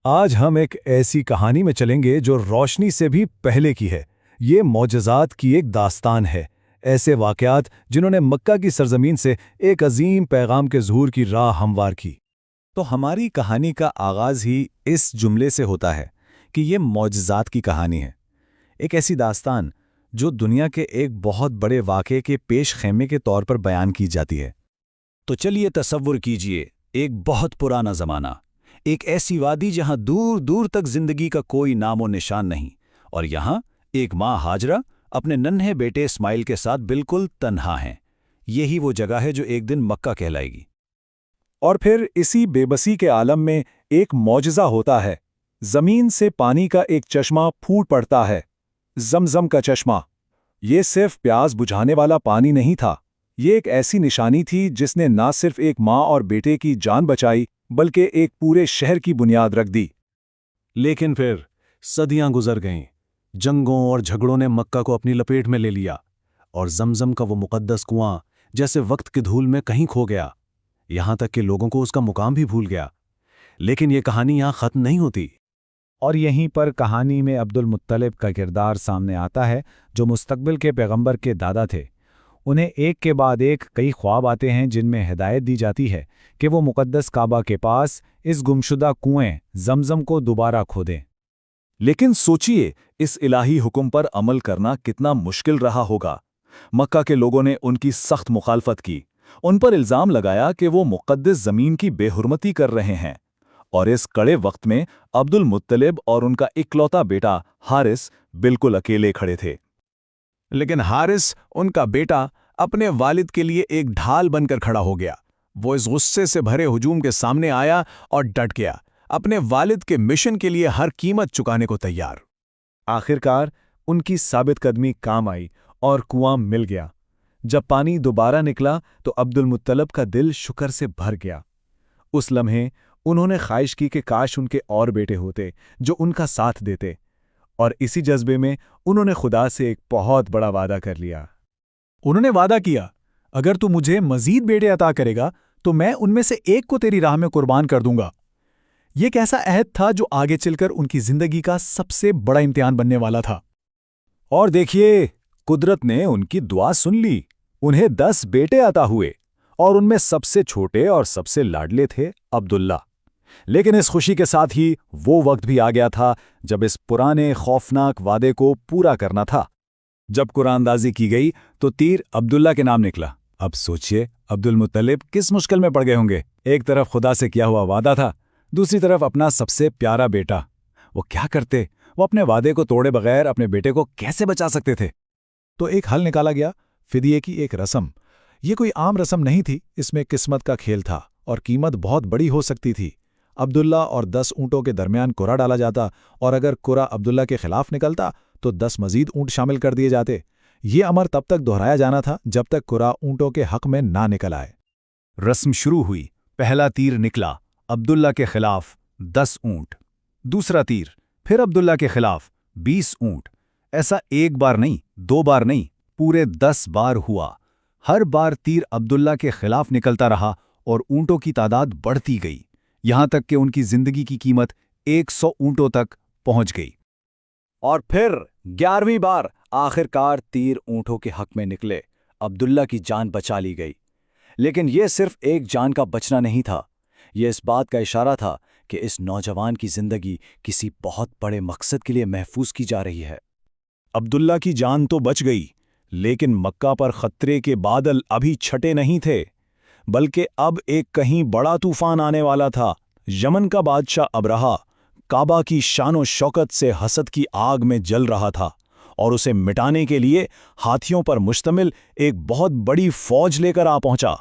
آج ہم ایک ایسی کہانی میں چلیں گے جو روشنی سے بھی پہلے کی ہے۔ یہ معجزات کی ایک داستان ہے، ایسے واقعات جنہوں نے مکہ کی سرزمین سے ایک عظیم پیغام کے ظہور کی راہ ہموار کی۔ تو ہماری کہانی کا آغاز ہی اس جملے سے ہوتا ہے کہ یہ معجزات کی کہانی ہے، ایک ایسی داستان جو دنیا کے ایک بہت بڑے واقعے کے پیش خیمے کے طور پر بیان کی جاتی ہے۔ تو چلیے تصور کیجئے ایک بہت پرانا زمانہ، ایک ایسی وادی جہاں دور دور تک زندگی کا کوئی نام و نشان نہیں، اور یہاں ایک ماں ہاجرہ اپنے ننھے بیٹے اسماعیل کے ساتھ بالکل تنہا ہیں۔ یہی وہ جگہ ہے جو ایک دن مکہ کہلائے گی۔ اور پھر اسی بے بسی کے عالم میں ایک معجزہ ہوتا ہے۔ زمین سے پانی کا ایک چشمہ پھوٹ پڑتا ہے، زمزم کا چشمہ۔ یہ صرف پیاس بجھانے والا پانی نہیں تھا، یہ ایک ایسی نشانی تھی جس نے نہ صرف ایک ماں اور بیٹے کی جان بچائی بلکہ ایک پورے شہر کی بنیاد رکھ دی۔ لیکن پھر صدیاں گزر گئیں، جنگوں اور جھگڑوں نے مکہ کو اپنی لپیٹ میں لے لیا، اور زمزم کا وہ مقدس کنواں جیسے وقت کی دھول میں کہیں کھو گیا، یہاں تک کہ لوگوں کو اس کا مقام بھی بھول گیا۔ لیکن یہ کہانی یہاں ختم نہیں ہوتی۔ اور یہیں پر کہانی میں عبد المطلب کا کردار سامنے آتا ہے، جو مستقبل کے پیغمبر کے دادا تھے۔ انہیں ایک کے بعد ایک کئی خواب آتے ہیں جن میں ہدایت دی جاتی ہے کہ وہ مقدس کعبہ کے پاس اس گمشدہ کنویں زمزم کو دوبارہ کھودیں۔ لیکن سوچئے اس الہی حکم پر عمل کرنا کتنا مشکل رہا ہوگا۔ مکہ کے لوگوں نے ان کی سخت مخالفت کی، ان پر الزام لگایا کہ وہ مقدس زمین کی بے حرمتی کر رہے ہیں، اور اس کڑے وقت میں عبد المطلب اور ان کا اکلوتا بیٹا حارث بالکل اکیلے کھڑے تھے۔ لیکن حارث، ان کا بیٹا، اپنے والد کے لیے ایک ڈھال بن کر کھڑا ہو گیا۔ وہ اس غصے سے بھرے ہجوم کے سامنے آیا اور ڈٹ گیا، اپنے والد کے مشن کے لیے ہر قیمت چکانے کو تیار۔ آخرکار ان کی ثابت قدمی کام آئی اور کنواں مل گیا۔ جب پانی دوبارہ نکلا تو عبد المطلب کا دل شکر سے بھر گیا۔ اس لمحے انہوں نے خواہش کی کہ کاش ان کے اور بیٹے ہوتے جو ان کا ساتھ دیتے، اور اسی جذبے میں انہوں نے خدا سے ایک بہت بڑا وعدہ کر لیا۔ انہوں نے وعدہ کیا، اگر تو مجھے مزید بیٹے عطا کرے گا تو میں ان میں سے ایک کو تیری راہ میں قربان کر دوں گا۔ یہ ایک ایسا عہد تھا جو آگے چل کر ان کی زندگی کا سب سے بڑا امتحان بننے والا تھا۔ اور دیکھیے، قدرت نے ان کی دعا سن لی، انہیں 10 بیٹے عطا ہوئے، اور ان میں سب سے چھوٹے اور سب سے لاڈلے تھے عبداللہ۔ لیکن اس خوشی کے ساتھ ہی وہ وقت بھی آ گیا تھا جب اس پرانے خوفناک وعدے کو پورا کرنا تھا۔ جب قرآن اندازی کی گئی تو تیر عبداللہ کے نام نکلا۔ اب سوچئے عبد المطلب کس مشکل میں پڑ گئے ہوں گے۔ ایک طرف خدا سے کیا ہوا وعدہ تھا، دوسری طرف اپنا سب سے پیارا بیٹا۔ وہ کیا کرتے؟ وہ اپنے وعدے کو توڑے بغیر اپنے بیٹے کو کیسے بچا سکتے تھے؟ تو ایک حل نکالا گیا، فدیے کی ایک رسم۔ یہ کوئی عام رسم نہیں تھی، اس میں قسمت کا کھیل تھا، اور قیمت بہت بڑی ہو سکتی تھی۔ عبداللہ اور 10 اونٹوں کے درمیان قرعہ ڈالا جاتا، اور اگر قرعہ عبداللہ کے خلاف نکلتا تو 10 مزید اونٹ شامل کر دیے جاتے۔ یہ امر تب تک دہرایا جانا تھا جب تک قرعہ اونٹوں کے حق میں نہ نکل آئے۔ رسم شروع ہوئی، پہلا تیر نکلا، عبداللہ کے خلاف 10 اونٹ۔ دوسرا تیر، پھر عبداللہ کے خلاف 20 اونٹ۔ ایسا ایک بار نہیں، 2 بار نہیں، پورے 10 بار ہوا۔ ہر بار تیر عبداللہ کے خلاف نکلتا رہا اور اونٹوں کی تعداد بڑھتی گئی، یہاں تک کہ ان کی زندگی کی قیمت 100 اونٹوں تک پہنچ گئی۔ اور پھر 11ویں بار آخرکار تیر اونٹوں کے حق میں نکلے، عبداللہ کی جان بچا لی گئی۔ لیکن یہ صرف ایک جان کا بچنا نہیں تھا، یہ اس بات کا اشارہ تھا کہ اس نوجوان کی زندگی کسی بہت بڑے مقصد کے لیے محفوظ کی جا رہی ہے۔ عبداللہ کی جان تو بچ گئی، لیکن مکہ پر خطرے کے بادل ابھی چھٹے نہیں تھے، بلکہ اب ایک کہیں بڑا طوفان آنے والا تھا۔ یمن کا بادشاہ ابرہہ کعبہ کی شان و شوکت سے حسد کی آگ میں جل رہا تھا، اور اسے مٹانے کے لیے ہاتھیوں پر مشتمل ایک بہت بڑی فوج لے کر آ پہنچا۔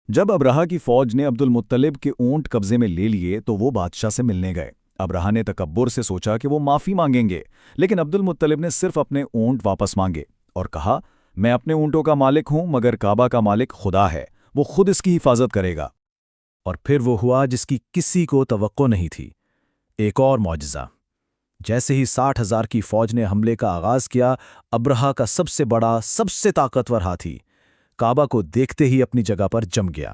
جب ابرہہ کی فوج نے عبد المطلب کے اونٹ قبضے میں لے لیے تو وہ بادشاہ سے ملنے گئے۔ ابرہہ نے تکبر سے سوچا کہ وہ معافی مانگیں گے، لیکن عبد المطلب نے صرف اپنے اونٹ واپس مانگے اور کہا، میں اپنے اونٹوں کا مالک ہوں، مگر کعبہ کا مالک خدا ہے، وہ خود اس کی حفاظت کرے گا۔ اور پھر وہ ہوا جس کی کسی کو توقع نہیں تھی، ایک اور معجزہ۔ جیسے ہی 60,000 کی فوج نے حملے کا آغاز کیا، ابرہہ کا سب سے بڑا، سب سے طاقتور ہاتھی کعبہ کو دیکھتے ہی اپنی جگہ پر جم گیا۔